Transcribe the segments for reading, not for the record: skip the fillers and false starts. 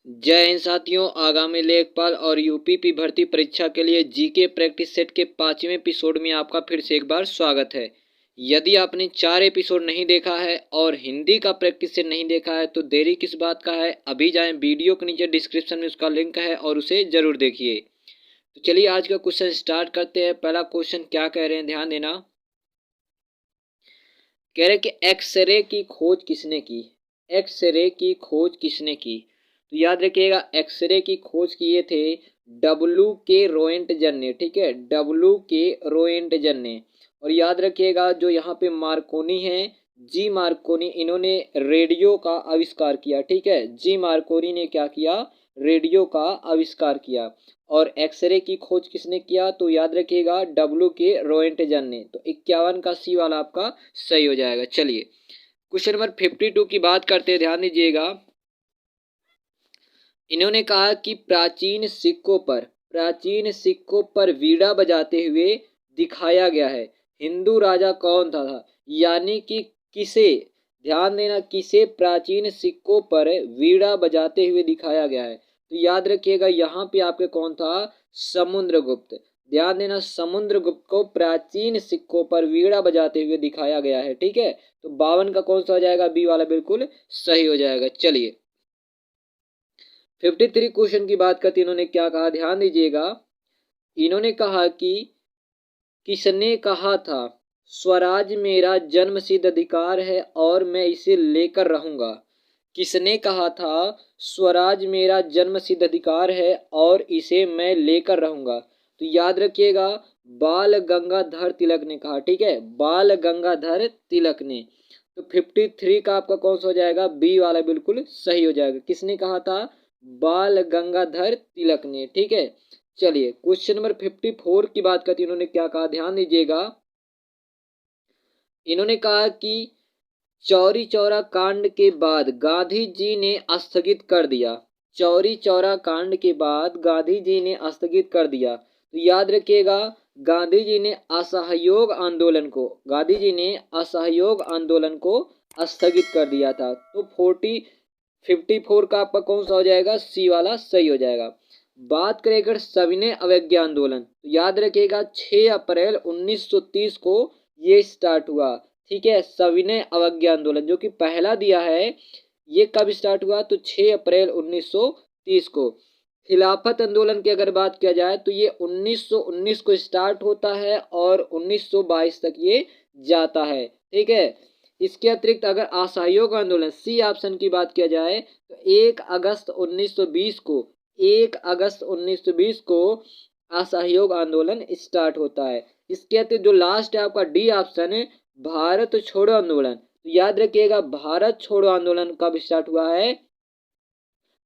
जय हिंद साथियों। आगामी लेखपाल और यूपीपी भर्ती परीक्षा के लिए जीके प्रैक्टिस सेट के 5वें एपिसोड में आपका फिर से एक बार स्वागत है। यदि आपने 4 एपिसोड नहीं देखा है और हिंदी का प्रैक्टिस सेट नहीं देखा है तो देरी किस बात का है, अभी जाएं, वीडियो के नीचे डिस्क्रिप्शन में उसका लिंक है और उसे जरूर देखिए। तो चलिए आज का क्वेश्चन स्टार्ट करते हैं। पहला क्वेश्चन क्या कह रहे हैं, ध्यान देना। कह रहे कि एक्सरे की खोज किसने की। एक्सरे की खोज किसने की? तो याद रखिएगा, एक्सरे की खोज किए थे W.K. रोएंटजन ने। ठीक है, W.K. रोएंटजन ने। और याद रखिएगा जो यहाँ पे मार्कोनी है, जी मार्कोनी, इन्होंने रेडियो का आविष्कार किया। ठीक है, जी मार्कोनी ने क्या किया? रेडियो का आविष्कार किया। और एक्सरे की खोज किसने किया? तो याद रखिएगा W.K. रोएंटजन ने। तो 51 का सी वाला आपका सही हो जाएगा। चलिए क्वेश्चन नंबर 52 की बात करते हैं, ध्यान दीजिएगा। इन्होंने कहा कि प्राचीन सिक्कों पर वीणा बजाते हुए दिखाया गया है। हिंदू राजा कौन था? यानी कि किसे, ध्यान देना, किसे प्राचीन सिक्कों पर वीणा बजाते हुए दिखाया गया है? तो याद रखिएगा यहाँ पे आपके कौन था? समुद्रगुप्त। ध्यान देना, समुद्रगुप्त को प्राचीन सिक्कों पर वीणा बजाते हुए दिखाया गया है। ठीक है, तो 52 का कौन सा हो जाएगा? बी वाला बिल्कुल सही हो जाएगा। चलिए 53 क्वेश्चन की बात करते, इन्होंने क्या कहा, ध्यान दीजिएगा। इन्होंने कहा कि किसने कहा था स्वराज मेरा जन्मसिद्ध अधिकार है और मैं इसे लेकर रहूंगा? किसने कहा था स्वराज मेरा जन्मसिद्ध अधिकार है और इसे मैं लेकर रहूंगा? तो याद रखिएगा बाल गंगाधर तिलक ने कहा। ठीक है, बाल गंगाधर तिलक ने। तो 53 का आपका कौन सा हो जाएगा? बी वाला बिल्कुल सही हो जाएगा। किसने कहा था? बाल गंगाधर तिलक ने। ठीक है, चलिए क्वेश्चन नंबर 54 की बात करती, इन्होंने क्या कहा, ध्यान दीजिएगा। इन्होंने कहा कि चौरी चौरा कांड के बाद गांधी जी ने स्थगित कर दिया। चौरी चौरा कांड के बाद गांधी जी ने स्थगित कर दिया। तो याद रखिएगा गांधी जी ने असहयोग आंदोलन को, गांधी जी ने असहयोग आंदोलन को स्थगित कर दिया था। तो 54 का आपका कौन सा हो जाएगा? सी वाला सही हो जाएगा। बात करें अगर सविनय अवज्ञा आंदोलन, तो याद रखिएगा 6 अप्रैल 1930 को ये स्टार्ट हुआ। ठीक है, सविनय अवज्ञा आंदोलन जो कि पहला दिया है, ये कब स्टार्ट हुआ? तो 6 अप्रैल 1930 को। खिलाफत आंदोलन की अगर बात किया जाए तो ये 1919 को स्टार्ट होता है और 1922 तक ये जाता है। ठीक है, इसके अतिरिक्त अगर असहयोग आंदोलन, सी ऑप्शन की बात किया जाए तो 1 अगस्त 1920 को, 1 अगस्त 1920 को असहयोग आंदोलन स्टार्ट होता है। इसके अतिरिक्त जो लास्ट है आपका डी ऑप्शन है, भारत छोड़ो आंदोलन। तो याद रखिएगा भारत छोड़ो आंदोलन कब स्टार्ट हुआ है?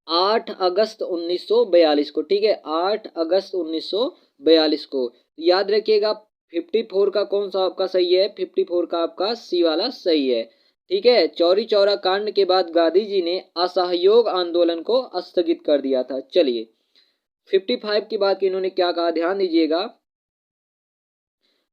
8 अगस्त 1942 को। ठीक है, 8 अगस्त 1942 को। याद रखिएगा 54 का कौन सा आपका सही है? 54 का आपका सी वाला सही है। ठीक है, चौरी चौरा कांड के बाद गांधी जी ने असहयोग आंदोलन को स्थगित कर दिया था। चलिए 55 की बात की, इन्होंने क्या कहा, ध्यान दीजिएगा।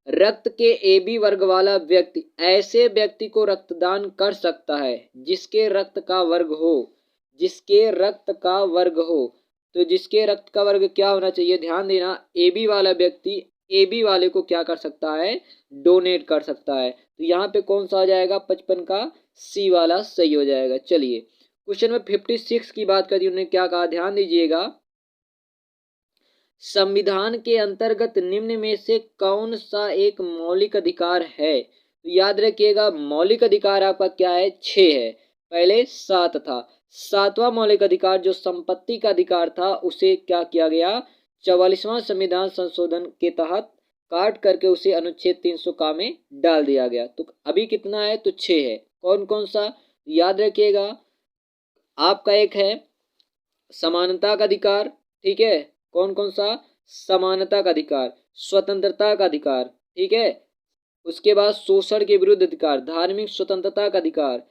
रक्त के AB वर्ग वाला व्यक्ति ऐसे व्यक्ति को रक्तदान कर सकता है जिसके रक्त का वर्ग हो, जिसके रक्त का वर्ग हो। तो जिसके रक्त का वर्ग क्या होना चाहिए? ध्यान देना, AB वाला व्यक्ति AB वाले को क्या कर सकता है? डोनेट कर सकता है। तो यहाँ पे कौन सा आ जाएगा? 55 का सी वाला सही हो जाएगा। चलिए क्वेश्चन में 56 की बात करी, उन्होंने क्या कहा, ध्यान दीजिएगा। संविधान के अंतर्गत निम्न में से कौन सा एक मौलिक अधिकार है? तो याद रखिएगा मौलिक अधिकार आपका क्या है? 6 है, पहले 7 था। 7वां मौलिक अधिकार जो संपत्ति का अधिकार था उसे क्या किया गया? 44वां संविधान संशोधन के तहत काट करके उसे अनुच्छेद 300 का में डाल दिया गया। तो अभी कितना है? तो 6 है। कौन कौन सा? याद रखिएगा आपका एक है समानता का अधिकार। ठीक है, कौन कौन सा? समानता का अधिकार, स्वतंत्रता का अधिकार। ठीक है, उसके बाद शोषण के विरुद्ध अधिकार, धार्मिक स्वतंत्रता का अधिकार,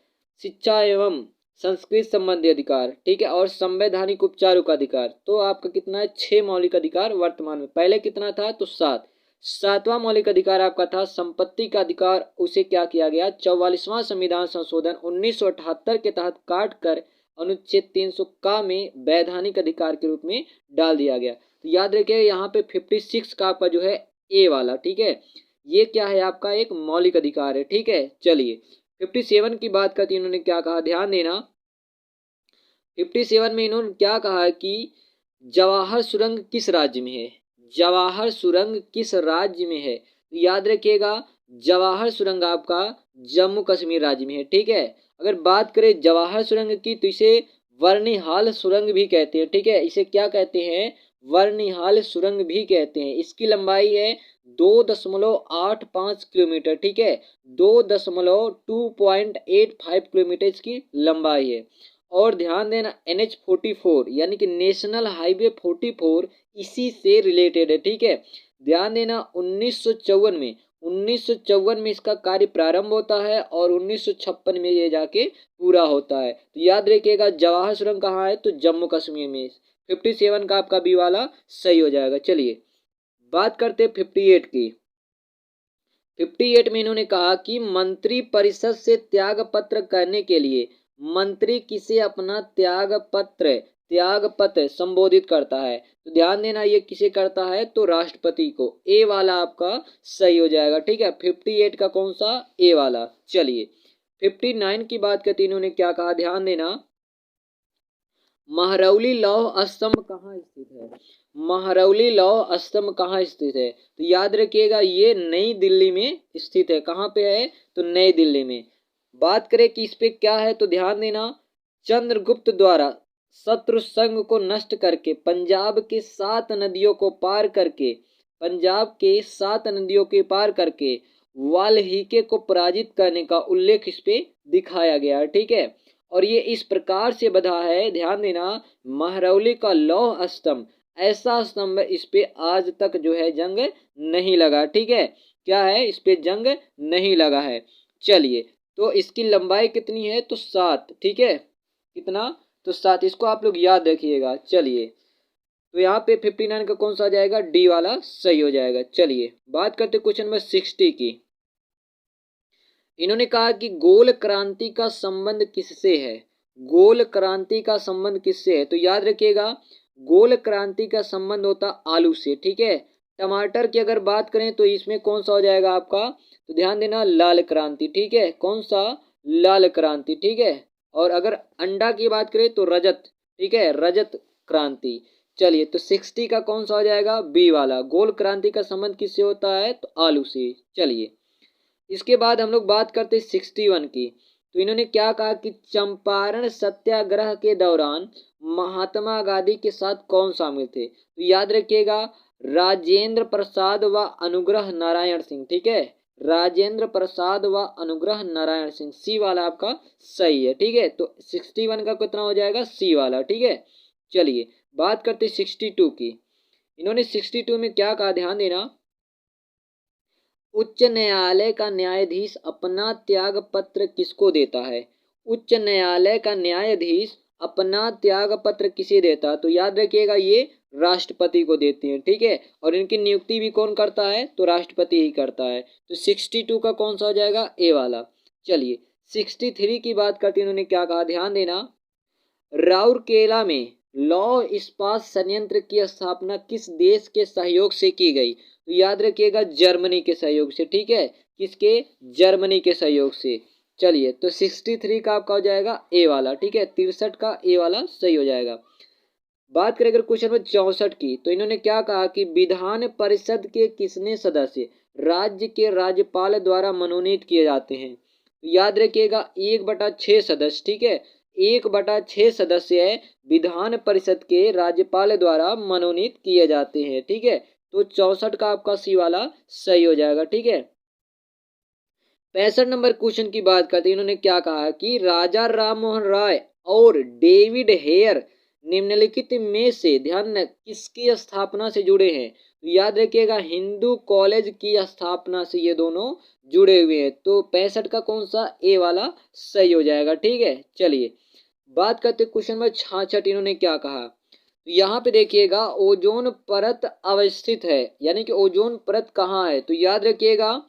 शिक्षा एवं संस्कृति संबंधी अधिकार। ठीक है, और संवैधानिक उपचारों का अधिकार। तो आपका कितना है? 6 मौलिक अधिकार वर्तमान में। पहले कितना था? तो 7। 7वां मौलिक अधिकार आपका था संपत्ति का अधिकार। उसे क्या किया गया? 44वां संविधान संशोधन 1978 के तहत काट कर अनुच्छेद 300 का में वैधानिक अधिकार के रूप में डाल दिया गया। तो याद रखिए यहाँ पे 56 का आपका जो है ए वाला, ठीक है, ये क्या है आपका एक मौलिक अधिकार है, ठीक है। चलिए 57 की बात करते इन्होंने क्या कहा, ध्यान देना। 57 में इन्होंने क्या कहा कि जवाहर सुरंग किस राज्य में है, जवाहर सुरंग किस राज्य में है। तो याद रखिएगा जवाहर सुरंग आपका जम्मू कश्मीर राज्य में है, ठीक है। अगर बात करें जवाहर सुरंग की तो इसे वर्निहाल सुरंग भी कहते हैं, ठीक है, इसे क्या कहते हैं, वर्निहाल सुरंग भी कहते हैं। इसकी लंबाई है 2.85 किलोमीटर, ठीक है, 2.85 किलोमीटर इसकी लंबाई है। और ध्यान देना NH44 यानी कि नेशनल हाईवे 44 इसी से रिलेटेड है, ठीक है। ध्यान देना 1954 में इसका कार्य प्रारंभ होता है और 1956 में ये जाके पूरा होता है। तो याद रखिएगा जवाहर सुरंग कहाँ है, तो जम्मू कश्मीर में। 57 का आपका बी वाला सही हो जाएगा। चलिए बात करते हैं 58 की। 58 में इन्होंने कहा कि मंत्री परिषद से त्याग पत्र करने के लिए मंत्री किसे अपना त्याग पत्र संबोधित करता है। तो ध्यान देना ये किसे करता है, तो राष्ट्रपति को। ए वाला आपका सही हो जाएगा, ठीक है। 58 का कौन सा, ए वाला। चलिए 59 की बात करते इन्होंने क्या कहा, ध्यान देना। महरौली लौह स्तंभ कहाँ स्थित है, महरौली लौह स्तंभ कहाँ स्थित है। तो याद रखिएगा ये नई दिल्ली में स्थित है। कहाँ पे है, तो नई दिल्ली में। बात करें कि इस पे क्या है, तो ध्यान देना चंद्रगुप्त द्वारा शत्रु संघ को नष्ट करके पंजाब के 7 नदियों को पार करके, पंजाब के 7 नदियों के पार करके वाल्मीकि को पराजित करने का उल्लेख इस पे दिखाया गया है, ठीक है। और ये इस प्रकार से बधा है, ध्यान देना, महरौली का लौह स्तंभ ऐसा स्तंभ इस पे आज तक जो है जंग नहीं लगा, ठीक है। क्या है, इस पे जंग नहीं लगा है। चलिए तो इसकी लंबाई कितनी है, तो 7, ठीक है, कितना, तो 7, इसको आप लोग याद रखिएगा। चलिए तो यहाँ पे 59 का कौन सा आ जाएगा, डी वाला सही हो जाएगा। चलिए बात करते क्वेश्चन नंबर 60 की। इन्होंने कहा कि गोल क्रांति का संबंध किससे है, गोल क्रांति का संबंध किससे है। तो याद रखिएगा गोल क्रांति का संबंध होता आलू से, ठीक है। टमाटर की अगर बात करें तो इसमें कौन सा हो जाएगा आपका, तो ध्यान देना लाल क्रांति, ठीक है, कौन सा, लाल क्रांति, ठीक है। और अगर अंडा की बात करें तो रजत, ठीक है, रजत क्रांति। चलिए तो 60 का कौन सा हो जाएगा, बी वाला। गोल क्रांति का संबंध किससे होता है, तो आलू से। चलिए इसके बाद हम लोग बात करते हैं 61 की। तो इन्होंने क्या कहा कि चंपारण सत्याग्रह के दौरान महात्मा गांधी के साथ कौन शामिल थे। तो याद रखिएगा राजेंद्र प्रसाद व अनुग्रह नारायण सिंह, ठीक है, राजेंद्र प्रसाद व अनुग्रह नारायण सिंह। सी वाला आपका सही है, ठीक है। तो 61 का कितना हो जाएगा, सी वाला, ठीक है। चलिए बात करते 62 की। इन्होंने 62 में क्या कहा, ध्यान देना। उच्च न्यायालय का न्यायाधीश अपना त्याग पत्र किसको देता है, उच्च न्यायालय का न्यायाधीश अपना त्याग पत्र किसे देता है। तो याद रखिएगा ये राष्ट्रपति को देते हैं, ठीक है। और इनकी नियुक्ति भी कौन करता है, तो राष्ट्रपति ही करता है। तो 62 का कौन सा हो जाएगा, ए वाला। चलिए 63 की बात करते हैं। इन्होंने क्या कहा, ध्यान देना। राउरकेला में लौह इस्पात संयंत्र की स्थापना किस देश के सहयोग से की गई। तो याद रखिएगा जर्मनी के सहयोग से, ठीक है, किसके, जर्मनी के सहयोग से। चलिए तो 63 का आपका हो जाएगा ए वाला, ठीक है, 63 का ए वाला सही हो जाएगा। बात करें अगर क्वेश्चन नंबर 64 की। तो इन्होंने क्या कहा कि विधान परिषद के किसने सदस्य राज्य के राज्यपाल द्वारा मनोनीत किए जाते हैं। तो याद रखिएगा 1/6 सदस्य, ठीक है, 1/6 सदस्य विधान परिषद के राज्यपाल द्वारा मनोनीत किए जाते हैं, ठीक है। तो 64 का आपका सी वाला सही हो जाएगा, ठीक है। 65 नंबर क्वेश्चन की बात करते हैं। इन्होंने क्या कहा कि राजा राम मोहन राय और डेविड हेयर निम्नलिखित में से ध्यान किसकी स्थापना से जुड़े हैं। तो याद रखिएगा हिंदू कॉलेज की स्थापना से ये दोनों जुड़े हुए हैं। तो 65 का कौन सा, ए वाला सही हो जाएगा, ठीक है। चलिए बात करते क्वेश्चन नंबर 66। इन्होंने क्या कहा, तो यहाँ पे देखिएगा ओजोन परत अवस्थित है, यानी कि ओजोन परत कहाँ है। तो याद रखिएगा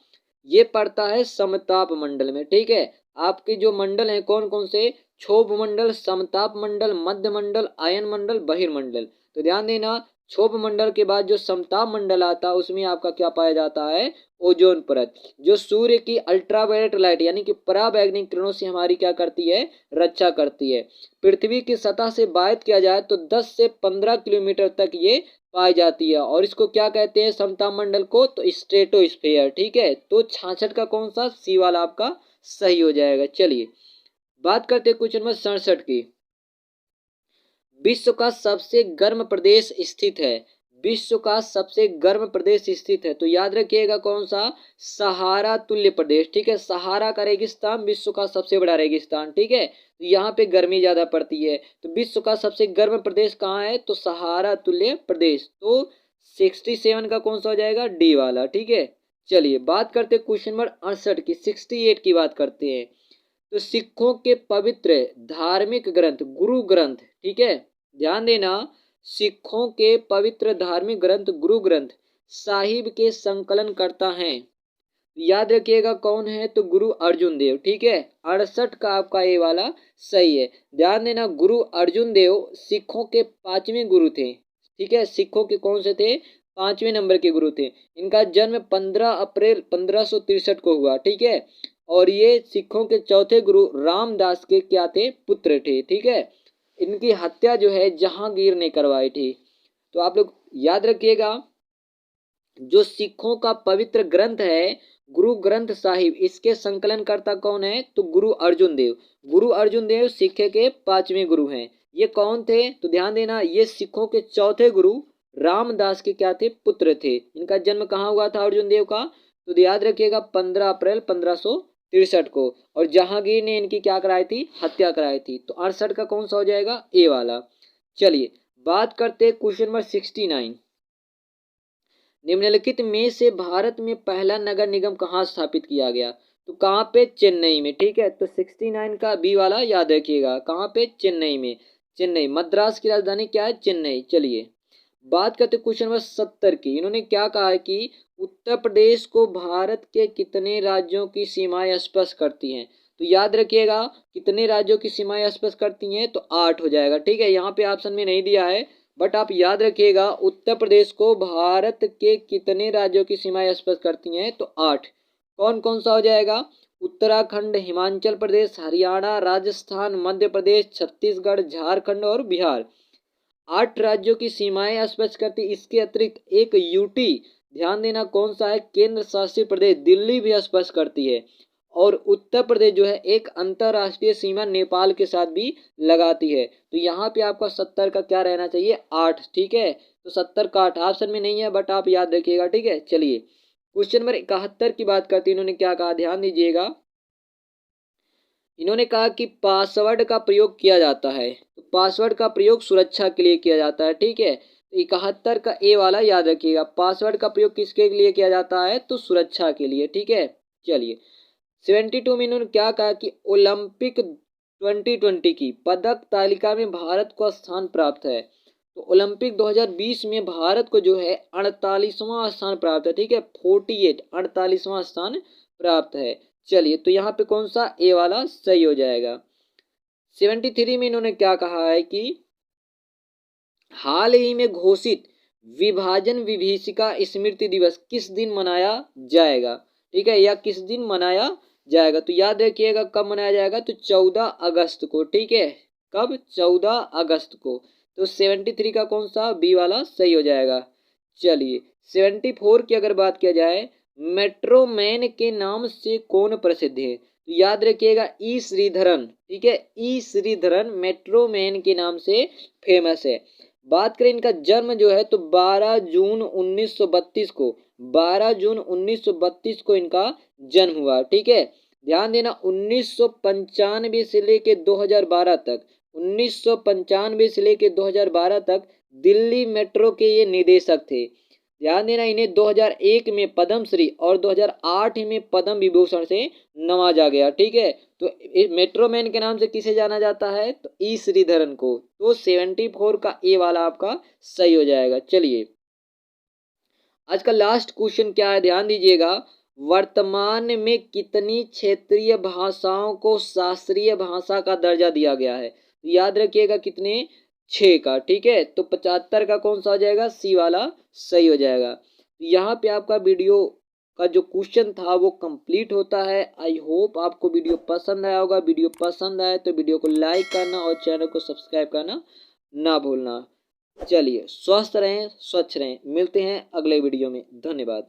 ये पड़ता है समताप मंडल में, ठीक है। आपके जो मंडल हैं कौन कौन से, क्षोभ मंडल, समताप मंडल, मध्य मंडल, आयन मंडल, बहिर्मंडल। तो ध्यान देना, क्षोभ मंडल के बाद जो समताप मंडल आता है उसमें आपका क्या पाया जाता है, ओजोन परत, जो सूर्य की अल्ट्रावायलेट लाइट यानी कि पराबैंगनी किरणों से हमारी क्या करती है, रक्षा करती है। पृथ्वी की सतह से बात किया जाए तो 10 से 15 किलोमीटर तक ये पाई जाती है। और इसको क्या कहते हैं समताप मंडल को, तो स्ट्रेटोस्फेयर। ठीक है, तो 66 का कौन सा, सी वाला आपका सही हो जाएगा। चलिए बात करते हैं क्वेश्चन नंबर 67 की। विश्व का सबसे गर्म प्रदेश स्थित है, विश्व का सबसे गर्म प्रदेश स्थित है, तो याद रखिएगा कौन सा, सहारा तुल्य प्रदेश। ठीक है, सहारा का रेगिस्तान विश्व का सबसे बड़ा रेगिस्तान। ठीक है, तो यहाँ पे गर्मी ज्यादा पड़ती है, तो विश्व का सबसे गर्म प्रदेश कहाँ है, तो सहारा तुल्य प्रदेश। तो 67 का कौन सा हो जाएगा, डी वाला। ठीक है, चलिए बात करते हैं क्वेश्चन नंबर 68 की, 68 की बात करते हैं। तो सिखों के पवित्र धार्मिक ग्रंथ गुरु ग्रंथ, ठीक है ध्यान देना, सिखों के पवित्र धार्मिक ग्रंथ गुरु ग्रंथ साहिब के संकलन करता है, याद रखिएगा कौन है, तो गुरु अर्जुन देव। ठीक है, 68 का आपका ये वाला सही है। ध्यान देना, गुरु अर्जुन देव सिखों के 5वें गुरु थे। ठीक है, सिखों के कौन से थे, 5वें नंबर के गुरु थे। इनका जन्म 15 अप्रैल 1563 को हुआ। ठीक है, और ये सिखों के चौथे गुरु रामदास के क्या थे, पुत्र थे। ठीक है, इनकी हत्या जो है जहांगीर ने करवाई थी। तो आप लोग याद रखिएगा, जो सिखों का पवित्र ग्रंथ है गुरु ग्रंथ साहिब, इसके संकलन करता कौन है, तो गुरु अर्जुन देव। गुरु अर्जुन देव सिख के 5वें गुरु हैं। ये कौन थे, तो ध्यान देना, ये सिखों के चौथे गुरु रामदास के क्या थे, पुत्र थे। इनका जन्म कहाँ हुआ था अर्जुन देव का, तो याद रखिएगा 15 अप्रैल 1563 को, और जहांगीर ने इनकी क्या कराई थी, हत्या कराई थी। तो 68 का कौन सा हो जाएगा, ए वाला। चलिए बात करते क्वेश्चन नंबर 69। निम्नलिखित में से भारत में पहला नगर निगम कहाँ स्थापित किया गया, तो कहाँ पे, चेन्नई में। ठीक है, तो 69 का बी वाला याद रखिएगा, कहाँ पे, चेन्नई में। चेन्नई, मद्रास की राजधानी क्या है, चेन्नई। चलिए बात करते क्वेश्चन नंबर 70 की। इन्होंने क्या कहा है कि उत्तर प्रदेश को भारत के कितने राज्यों की सीमाएं स्पर्श करती हैं, तो याद रखिएगा कितने राज्यों की सीमाएं स्पर्श करती हैं, तो 8 हो जाएगा। ठीक है, यहाँ पे ऑप्शन में नहीं दिया है, बट आप याद रखिएगा उत्तर प्रदेश को भारत के कितने राज्यों की सीमाएं स्पर्श करती हैं, तो 8। कौन कौन सा हो जाएगा, उत्तराखंड, हिमाचल प्रदेश, हरियाणा, राजस्थान, मध्य प्रदेश, छत्तीसगढ़, झारखंड और बिहार। 8 राज्यों की सीमाएं स्पर्श करती। इसके अतिरिक्त एक यूटी, ध्यान देना कौन सा है, केंद्र शासित प्रदेश दिल्ली भी स्पर्श करती है। और उत्तर प्रदेश जो है एक अंतरराष्ट्रीय सीमा नेपाल के साथ भी लगाती है। तो यहाँ पे आपका 70 का क्या रहना चाहिए, 8। ठीक है, तो 70 का 8 ऑप्शन में नहीं है, बट आप याद रखिएगा। ठीक है, चलिए क्वेश्चन नंबर 71 की बात करते हैं। इन्होंने क्या कहा, ध्यान दीजिएगा, इन्होंने कहा कि पासवर्ड का प्रयोग किया जाता है, तो पासवर्ड का प्रयोग सुरक्षा के लिए किया जाता है। ठीक है, तो 71 का ए वाला याद रखिएगा, पासवर्ड का प्रयोग किसके लिए किया जाता है, तो सुरक्षा के लिए। ठीक है, चलिए 72 में इन्होंने क्या कहा कि ओलंपिक 2020 की पदक तालिका में भारत को स्थान प्राप्त है। तो ओलंपिक 2020 में भारत को जो है 48वां स्थान प्राप्त है। ठीक है, 48 48वां स्थान प्राप्त है। चलिए तो यहाँ पे कौन सा, ए वाला सही हो जाएगा। 73 में इन्होंने क्या कहा है कि हाल ही में घोषित विभाजन विभीषिका स्मृति दिवस किस दिन मनाया जाएगा। ठीक है, या किस दिन मनाया जाएगा, तो याद रखिएगा कब मनाया जाएगा, तो 14 अगस्त को। ठीक है, कब, 14 अगस्त को। तो 73 का कौन सा, बी वाला सही हो जाएगा। चलिए 74 की अगर बात किया जाए, मेट्रो मैन के नाम से कौन प्रसिद्ध है, तो याद रखिएगा ई श्रीधरन। ठीक है, ई श्रीधरन मेट्रो मैन के नाम से फेमस है। बात करें इनका जन्म जो है, तो 12 जून 1932 को, 12 जून 1932 को इनका जन्म हुआ। ठीक है, ध्यान देना 1995 से लेके 2012 तक, 1995 से लेके 2012 तक दिल्ली मेट्रो के ये निदेशक थे। ध्यान देना इन्हें 2001 में पद्मश्री और 2008 में पद्म विभूषण से नवाजा गया। ठीक है, तो मेट्रो मैन के नाम से किसे जाना जाता है, तो ई श्रीधरन को। तो 74 का ए वाला आपका सही हो जाएगा। चलिए आज का लास्ट क्वेश्चन क्या है, ध्यान दीजिएगा, वर्तमान में कितनी क्षेत्रीय भाषाओं को शास्त्रीय भाषा का दर्जा दिया गया है? याद रखिएगा कितने, 6 का। ठीक है, तो 75 का कौन सा हो जाएगा? सी वाला सही हो जाएगा। यहाँ पे आपका वीडियो का जो क्वेश्चन था वो कंप्लीट होता है। आई होप आपको वीडियो पसंद आया होगा। वीडियो पसंद आए तो वीडियो को लाइक करना और चैनल को सब्सक्राइब करना ना भूलना। चलिए, स्वस्थ रहें, स्वच्छ रहें। मिलते हैं अगले वीडियो में। धन्यवाद।